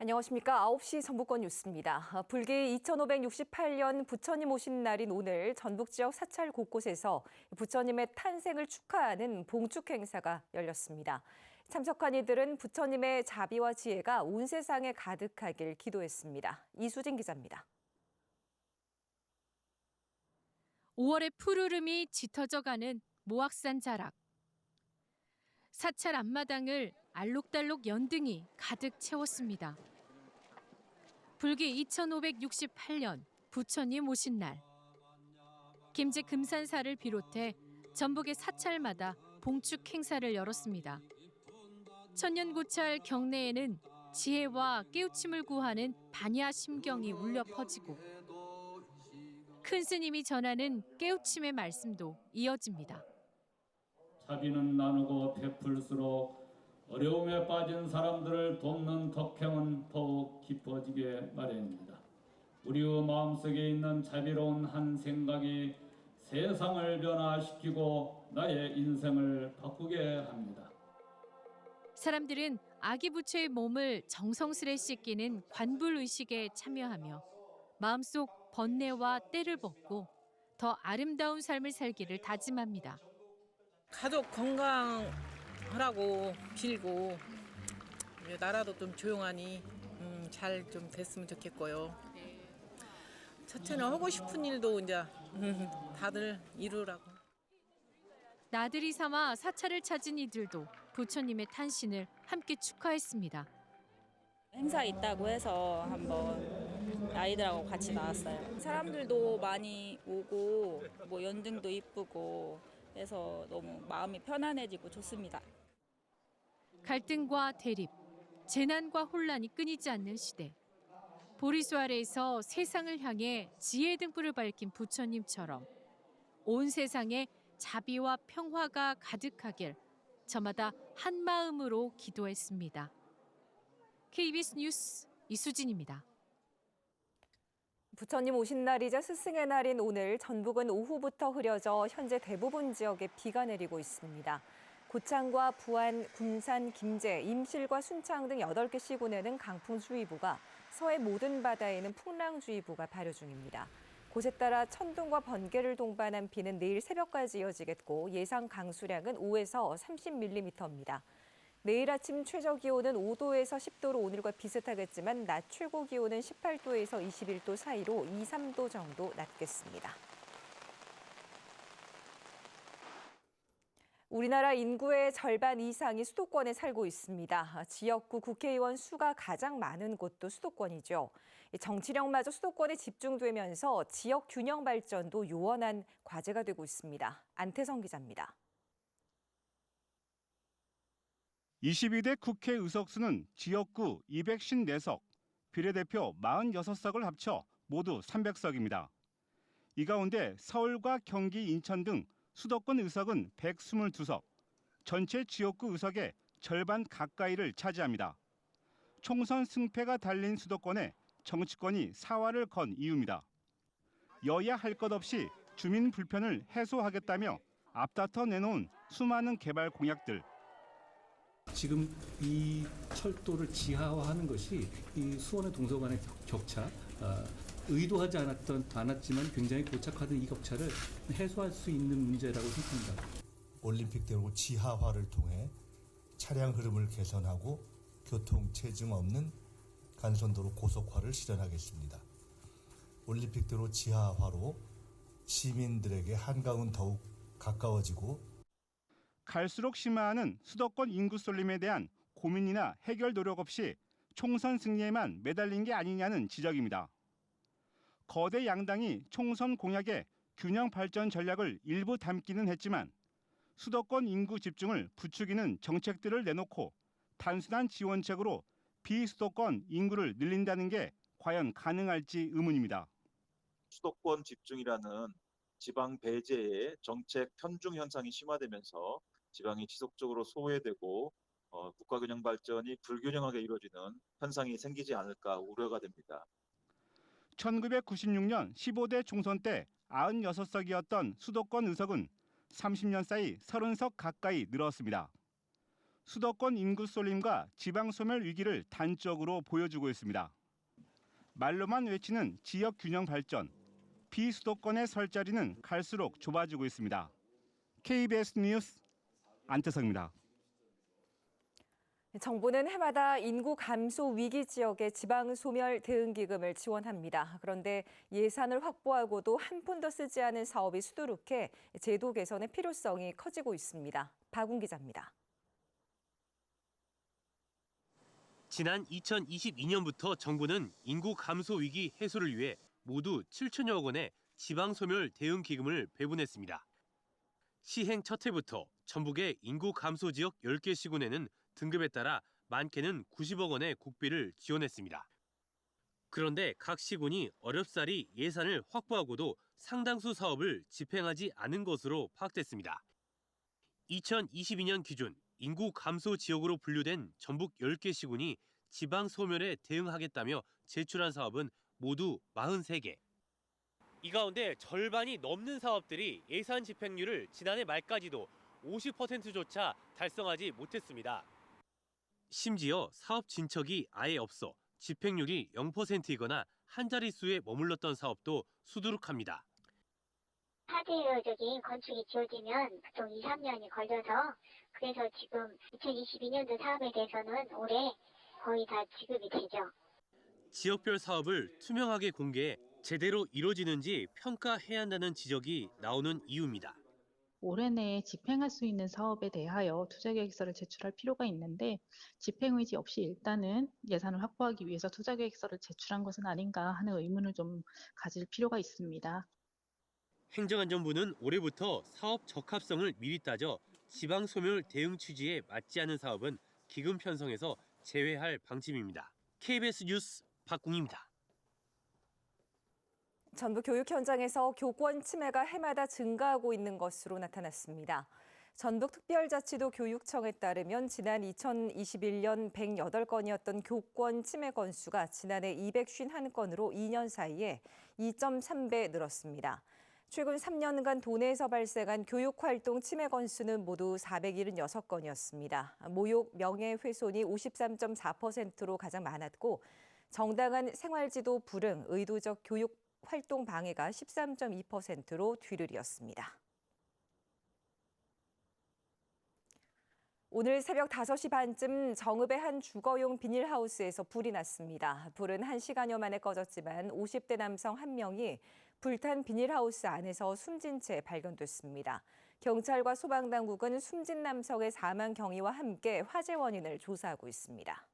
안녕하십니까. 9시 전북권 뉴스입니다. 불기 2568년 부처님 오신 날인 오늘 전북 지역 사찰 곳곳에서 부처님의 탄생을 축하하는 봉축 행사가 열렸습니다. 참석한 이들은 부처님의 자비와 지혜가 온 세상에 가득하길 기도했습니다. 이수진 기자입니다. 5월의 푸르름이 짙어져가는 모악산 자락. 사찰 앞마당을 알록달록 연등이 가득 채웠습니다. 불기 2568년 부처님 오신 날. 김제 금산사를 비롯해 전북의 사찰마다 봉축 행사를 열었습니다. 천년고찰 경내에는 지혜와 깨우침을 구하는 반야 심경이 울려 퍼지고 큰 스님이 전하는 깨우침의 말씀도 이어집니다. 자비는 나누고 베풀수록 어려움에 빠진 사람들을 돕는 덕행은 더욱 깊어지게 마련입니다. 우리의 마음속에 있는 자비로운 한 생각이 세상을 변화시키고 나의 인생을 바꾸게 합니다. 사람들은 아기 부처의 몸을 정성스레 씻기는 관불의식에 참여하며 마음속 번뇌와 때를 벗고 더 아름다운 삶을 살기를 다짐합니다. 가족 건강하라고 빌고 나라도 좀 조용하니 잘 좀 됐으면 좋겠고요. 첫째는 하고 싶은 일도 이제 다들 이루라고. 나들이 삼아 사찰을 찾은 이들도 부처님의 탄신을 함께 축하했습니다. 행사 있다고 해서 한번 아이들하고 같이 나왔어요. 사람들도 많이 오고 뭐 연등도 이쁘고 해서 너무 마음이 편안해지고 좋습니다. 갈등과 대립, 재난과 혼란이 끊이지 않는 시대. 보리수 아래에서 세상을 향해 지혜 등불을 밝힌 부처님처럼 온 세상에 자비와 평화가 가득하길 저마다 한 마음으로 기도했습니다. KBS 뉴스 이수진입니다. 부처님 오신 날이자 스승의 날인 오늘 전북은 오후부터 흐려져 현재 대부분 지역에 비가 내리고 있습니다. 고창과 부안, 군산, 김제, 임실과 순창 등 8개 시군에는 강풍주의보가, 서해 모든 바다에는 풍랑주의보가 발효 중입니다. 곳에 따라 천둥과 번개를 동반한 비는 내일 새벽까지 이어지겠고 예상 강수량은 5에서 30mm입니다. 내일 아침 최저기온은 5도에서 10도로 오늘과 비슷하겠지만 낮 최고 기온은 18도에서 21도 사이로 2, 3도 정도 낮겠습니다. 우리나라 인구의 절반 이상이 수도권에 살고 있습니다. 지역구 국회의원 수가 가장 많은 곳도 수도권이죠. 정치력마저 수도권에 집중되면서 지역 균형 발전도 요원한 과제가 되고 있습니다. 안태성 기자입니다. 22대 국회 의석수는 지역구 254석, 비례대표 46석을 합쳐 모두 300석입니다. 이 가운데 서울과 경기, 인천 등 수도권 의석은 122석, 전체 지역구 의석의 절반 가까이를 차지합니다. 총선 승패가 달린 수도권에 정치권이 사활을 건 이유입니다. 여야 할 것 없이 주민 불편을 해소하겠다며 앞다퉈 내놓은 수많은 개발 공약들. 지금 이 철도를 지하화하는 것이 이 수원의 동서간의 격차, 의도하지 않았지만 굉장히 고착화된 이 격차를 해소할 수 있는 문제라고 생각합니다. 올림픽대로 지하화를 통해 차량 흐름을 개선하고 교통 체증 없는 간선도로 고속화를 실현하겠습니다. 올림픽대로 지하화로 시민들에게 한강은 더욱 가까워지고 갈수록 심화하는 수도권 인구 쏠림에 대한 고민이나 해결 노력 없이 총선 승리에만 매달린 게 아니냐는 지적입니다. 거대 양당이 총선 공약에 균형 발전 전략을 일부 담기는 했지만 수도권 인구 집중을 부추기는 정책들을 내놓고 단순한 지원책으로 비수도권 인구를 늘린다는 게 과연 가능할지 의문입니다. 수도권 집중이라는 지방 배제의 정책 편중 현상이 심화되면서 지방이 지속적으로 소외되고 국가 균형 발전이 불균형하게 이루어지는 현상이 생기지 않을까 우려가 됩니다. 1996년 15대 총선 때 96석이었던 수도권 의석은 30년 사이 30석 가까이 늘었습니다. 수도권 인구 쏠림과 지방 소멸 위기를 단적으로 보여주고 있습니다. 말로만 외치는 지역 균형 발전, 비수도권의 설 자리는 갈수록 좁아지고 있습니다. KBS 뉴스 안태성입니다. 정부는 해마다 인구 감소 위기 지역의 지방 소멸 대응 기금을 지원합니다. 그런데 예산을 확보하고도 한 푼도 쓰지 않은 사업이 수두룩해 제도 개선의 필요성이 커지고 있습니다. 박웅 기자입니다. 지난 2022년부터 정부는 인구 감소 위기 해소를 위해 모두 7천여 원의 지방 소멸 대응 기금을 배분했습니다. 시행 첫 해부터 전북의 인구 감소 지역 10개 시군에는 등급에 따라 많게는 90억 원의 국비를 지원했습니다. 그런데 각 시군이 어렵사리 예산을 확보하고도 상당수 사업을 집행하지 않은 것으로 파악됐습니다. 2022년 기준 인구 감소 지역으로 분류된 전북 10개 시군이 지방 소멸에 대응하겠다며 제출한 사업은 모두 43개. 이 가운데 절반이 넘는 사업들이 예산 집행률을 지난해 말까지도 50%조차 달성하지 못했습니다. 심지어 사업 진척이 아예 없어 집행률이 0%이거나 한 자릿수에 머물렀던 사업도 수두룩합니다. 사대적인 건축이 지어지면 보통 2, 3년이 걸려서 그래서 지금 2022년도 사업에 대해서는 올해 거의 다 지급이 되죠. 지역별 사업을 투명하게 공개해 제대로 이루어지는지 평가해야 한다는 지적이 나오는 이유입니다. 올해 내에 집행할 수 있는 사업에 대하여 투자계획서를 제출할 필요가 있는데 집행 의지 없이 일단은 예산을 확보하기 위해서 투자계획서를 제출한 것은 아닌가 하는 의문을 좀 가질 필요가 있습니다. 행정안전부는 올해부터 사업 적합성을 미리 따져 지방 소멸 대응 취지에 맞지 않은 사업은 기금 편성에서 제외할 방침입니다. KBS 뉴스 박궁입니다. 전북 교육 현장에서 교권 침해가 해마다 증가하고 있는 것으로 나타났습니다. 전북특별자치도 교육청에 따르면 지난 2021년 108건이었던 교권 침해 건수가 지난해 251건으로 2년 사이에 2.3배 늘었습니다. 최근 3년간 도내에서 발생한 교육활동 침해 건수는 모두 476건이었습니다. 모욕, 명예훼손이 53.4%로 가장 많았고 정당한 생활지도 불응, 의도적 교육 활동 방해가 13.2%로 뒤를 오늘 새벽 5시 반쯤 정읍의 한 주거용 비닐하우스에서 불이 났습니다. 불은 1시간여 만에 꺼졌지만 50대 남성 1명이 불탄 비닐하우스 안에서 숨진 채 발견됐습니다. 경찰과 소방당국은 숨진 남성의 사망 경위와 함께 화재 원인을 조사하고 있습니다.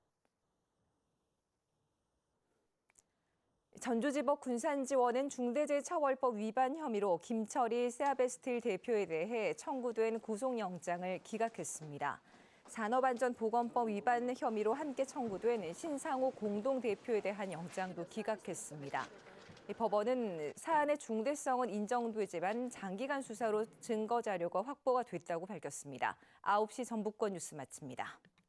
전주지법 군산지원은 중대재해처벌법 위반 혐의로 김철희 세아베스틸 대표에 대해 청구된 구속영장을 기각했습니다. 산업안전보건법 위반 혐의로 함께 청구된 신상호 공동대표에 대한 영장도 기각했습니다. 법원은 사안의 중대성은 인정되지만 장기간 수사로 증거 자료가 확보가 됐다고 밝혔습니다. 9시 전북권 뉴스 마칩니다.